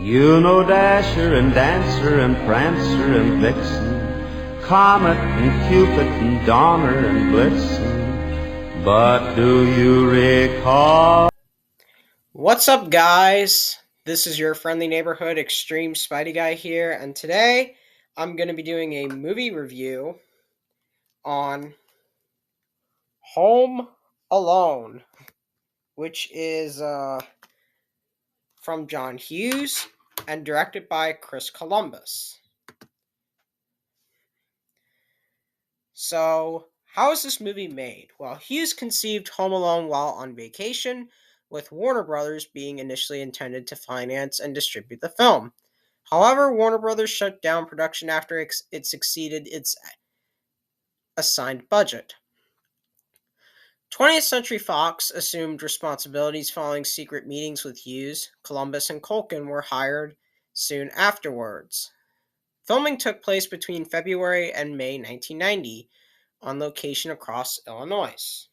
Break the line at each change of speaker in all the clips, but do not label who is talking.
You know Dasher and Dancer and Prancer and Vixen, Comet and Cupid and Donner and Blitzen. But do you recall?
What's up, guys? This is your friendly neighborhood extreme Spidey guy here, and today I'm going to be doing a movie review on Home Alone, which is from John Hughes and directed by Chris Columbus. So, how is this movie made? Well, Hughes conceived Home Alone while on vacation, with Warner Brothers being initially intended to finance and distribute the film. However, Warner Brothers shut down production after it exceeded its assigned budget. 20th Century Fox assumed responsibilities following secret meetings with Hughes. Columbus and Culkin were hired soon afterwards. Filming took place between February and May 1990 on location across Illinois.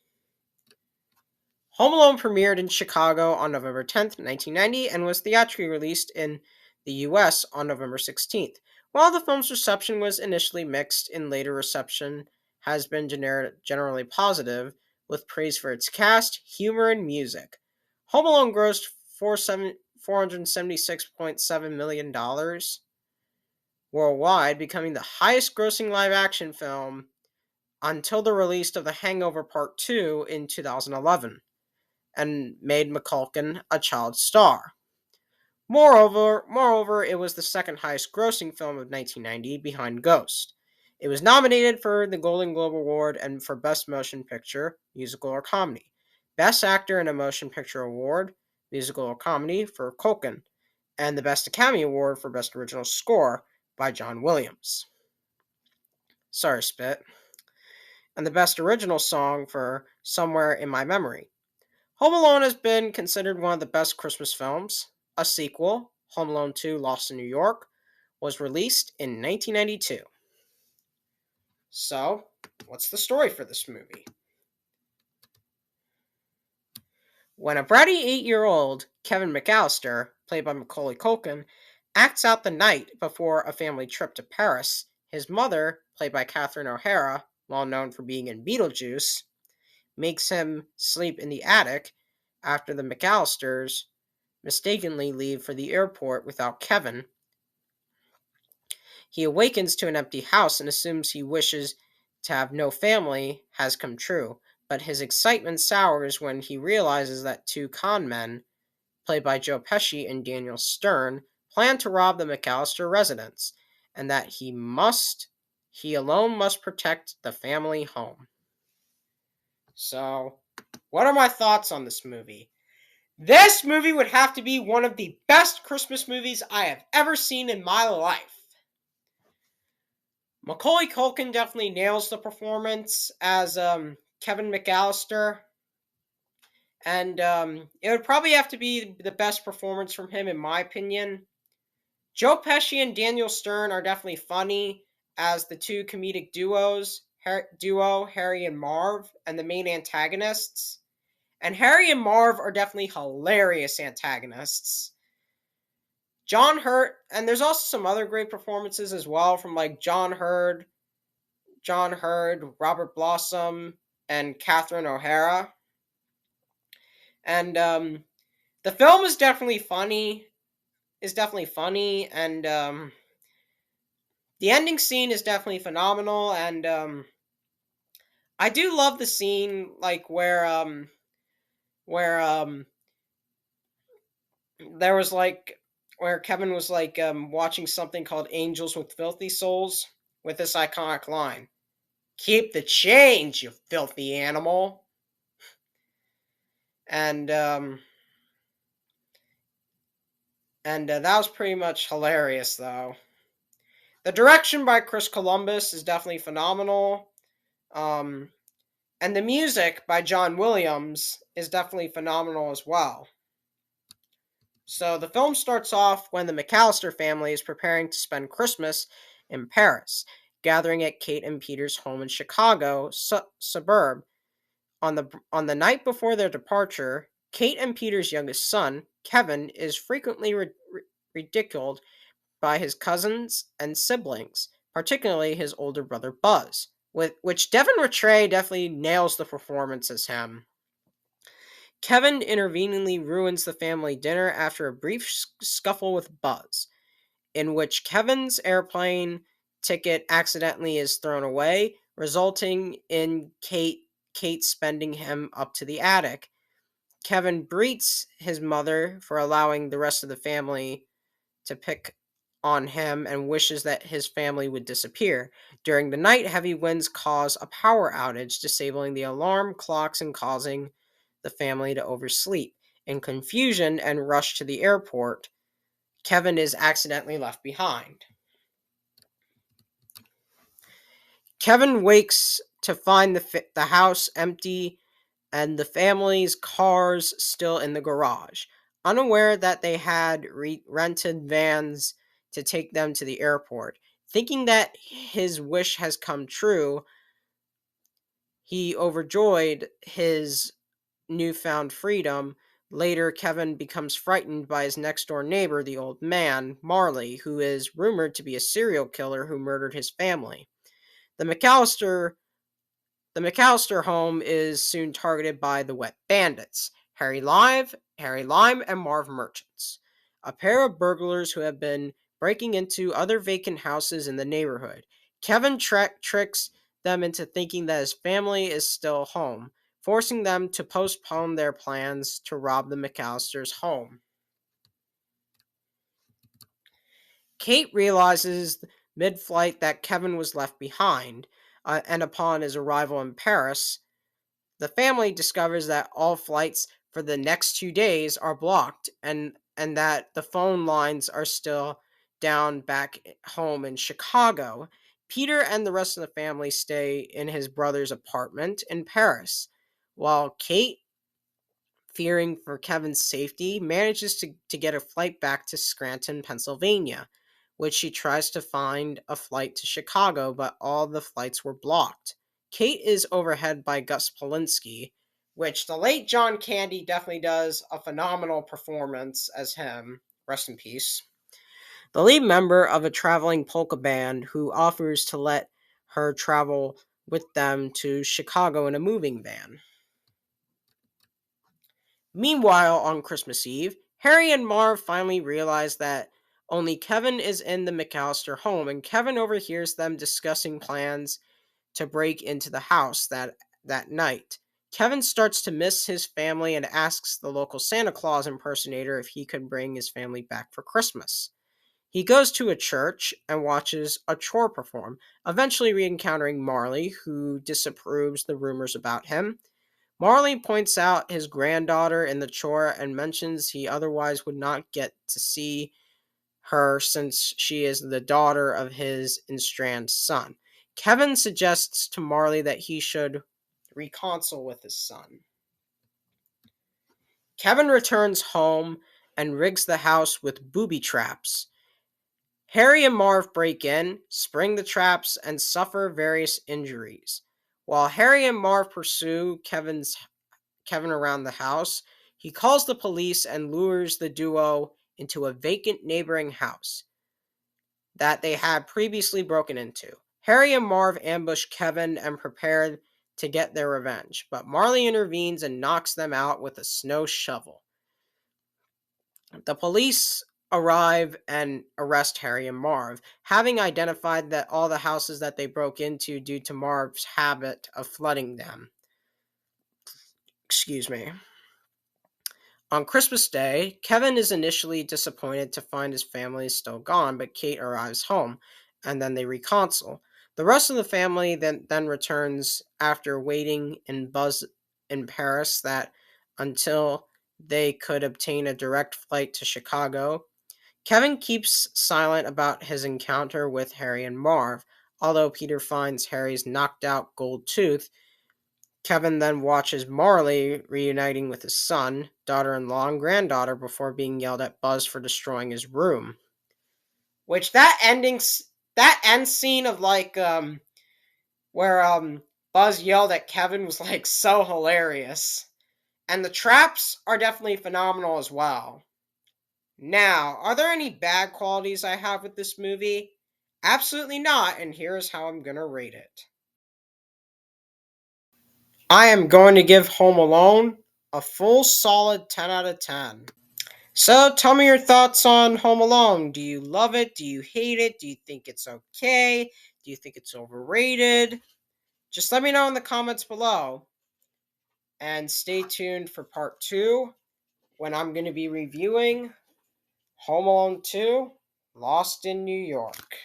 Home Alone premiered in Chicago on November 10th, 1990, and was theatrically released in the U.S. on November 16th. While the film's reception was initially mixed, in later reception has been generally positive, with praise for its cast, humor, and music. Home Alone grossed $476.7 million worldwide, becoming the highest-grossing live-action film until the release of The Hangover Part 2 in 2011. And made McCulkin a child star. Moreover, it was the second highest grossing film of 1990 behind Ghost. It was nominated for the Golden Globe Award and for Best Motion Picture, Musical or Comedy. Best Actor in a Motion Picture Award, Musical or Comedy, for Culkin, and the Best Academy Award for Best Original Score by John Williams. Sorry, Spit. And the Best Original Song for Somewhere in My Memory. Home Alone has been considered one of the best Christmas films. A sequel, Home Alone 2: Lost in New York, was released in 1992. So, what's the story for this movie? When a bratty 8-year-old, Kevin McAllister, played by Macaulay Culkin, acts out the night before a family trip to Paris, his mother, played by Catherine O'Hara, well known for being in Beetlejuice, makes him sleep in the attic after the McAllisters mistakenly leave for the airport without Kevin. He awakens to an empty house and assumes he wishes to have no family has come true, but his excitement sours when he realizes that two con men, played by Joe Pesci and Daniel Stern, plan to rob the McAllister residence, and that he alone must protect the family home. So, what are my thoughts on this movie? This movie would have to be one of the best Christmas movies I have ever seen in my life. Macaulay Culkin definitely nails the performance as Kevin McAllister. And it would probably have to be the best performance from him, in my opinion. Joe Pesci and Daniel Stern are definitely funny as the two comedic duo, Harry and Marv, and the main antagonists. And Harry and Marv are definitely hilarious antagonists. John Hurt, and there's also some other great performances as well from like John Hurd, Robert Blossom, and Catherine O'Hara. And the film is definitely funny. And the ending scene is definitely phenomenal. And I do love the scene like where there was like where Kevin was like watching something called Angels with Filthy Souls with this iconic line, "Keep the change, you filthy animal." And that was pretty much hilarious, though. The direction by Chris Columbus is definitely phenomenal. And the music by John Williams is definitely phenomenal as well. So the film starts off when the McAllister family is preparing to spend Christmas in Paris, gathering at Kate and Peter's home in Chicago suburb. On the night before their departure, Kate and Peter's youngest son, Kevin, is frequently ridiculed by his cousins and siblings, particularly his older brother Buzz, which Devin Rattray definitely nails the performance as him. Kevin interveningly ruins the family dinner after a brief scuffle with Buzz, in which Kevin's airplane ticket accidentally is thrown away, resulting in Kate spending him up to the attic. Kevin berates his mother for allowing the rest of the family to pick on him and wishes that his family would disappear. During the night, heavy winds cause a power outage, disabling the alarm clocks and causing the family to oversleep. In confusion and rush to the airport, Kevin is accidentally left behind. Kevin wakes to find the house empty and the family's cars still in the garage. Unaware that they had rented vans to take them to the airport. Thinking that his wish has come true, he overjoyed his newfound freedom. Later, Kevin becomes frightened by his next door neighbor, the old man, Marley, who is rumored to be a serial killer who murdered his family. The McAllister home is soon targeted by the Wet Bandits, Harry Lime, and Marv Merchants, a pair of burglars who have been breaking into other vacant houses in the neighborhood. Kevin tricks them into thinking that his family is still home, forcing them to postpone their plans to rob the McAllister's home. Kate realizes mid-flight that Kevin was left behind, and upon his arrival in Paris, the family discovers that all flights for the next 2 days are blocked and that the phone lines are still down back home in Chicago. Peter and the rest of the family stay in his brother's apartment in Paris, while Kate, fearing for Kevin's safety, manages to get a flight back to Scranton, Pennsylvania, which she tries to find a flight to Chicago, but all the flights were blocked. Kate is overhead by Gus Polinski, which the late John Candy definitely does a phenomenal performance as him. Rest in peace. The lead member of a traveling polka band who offers to let her travel with them to Chicago in a moving van. Meanwhile, on Christmas Eve, Harry and Marv finally realize that only Kevin is in the McAllister home, and Kevin overhears them discussing plans to break into the house that night. Kevin starts to miss his family and asks the local Santa Claus impersonator if he could bring his family back for Christmas. He goes to a church and watches a chore perform, eventually re-encountering Marley, who disapproves the rumors about him. Marley points out his granddaughter in the chore and mentions he otherwise would not get to see her since she is the daughter of his estranged son. Kevin suggests to Marley that he should reconcile with his son. Kevin returns home and rigs the house with booby traps. Harry and Marv break in, spring the traps, and suffer various injuries. While Harry and Marv pursue Kevin around the house, he calls the police and lures the duo into a vacant neighboring house that they had previously broken into. Harry and Marv ambush Kevin and prepare to get their revenge, but Marley intervenes and knocks them out with a snow shovel. The police arrive and arrest Harry and Marv, having identified that all the houses that they broke into due to Marv's habit of flooding them. Excuse me. On Christmas Day, Kevin is initially disappointed to find his family is still gone, but Kate arrives home, and then they reconcile. The rest of the family then returns after waiting in Paris that until they could obtain a direct flight to Chicago. Kevin keeps silent about his encounter with Harry and Marv. Although Peter finds Harry's knocked out gold tooth, Kevin then watches Marley reuniting with his son, daughter-in-law, and granddaughter before being yelled at Buzz for destroying his room. Which that end scene of where Buzz yelled at Kevin was so hilarious. And the traps are definitely phenomenal as well. Now, are there any bad qualities I have with this movie? Absolutely not, and here's how I'm gonna rate it. I am going to give Home Alone a full solid 10 out of 10. So tell me your thoughts on Home Alone. Do you love it? Do you hate it? Do you think it's okay? Do you think it's overrated? Just let me know in the comments below. And stay tuned for part 2 when I'm going to be reviewing Home Alone 2 Lost in New York.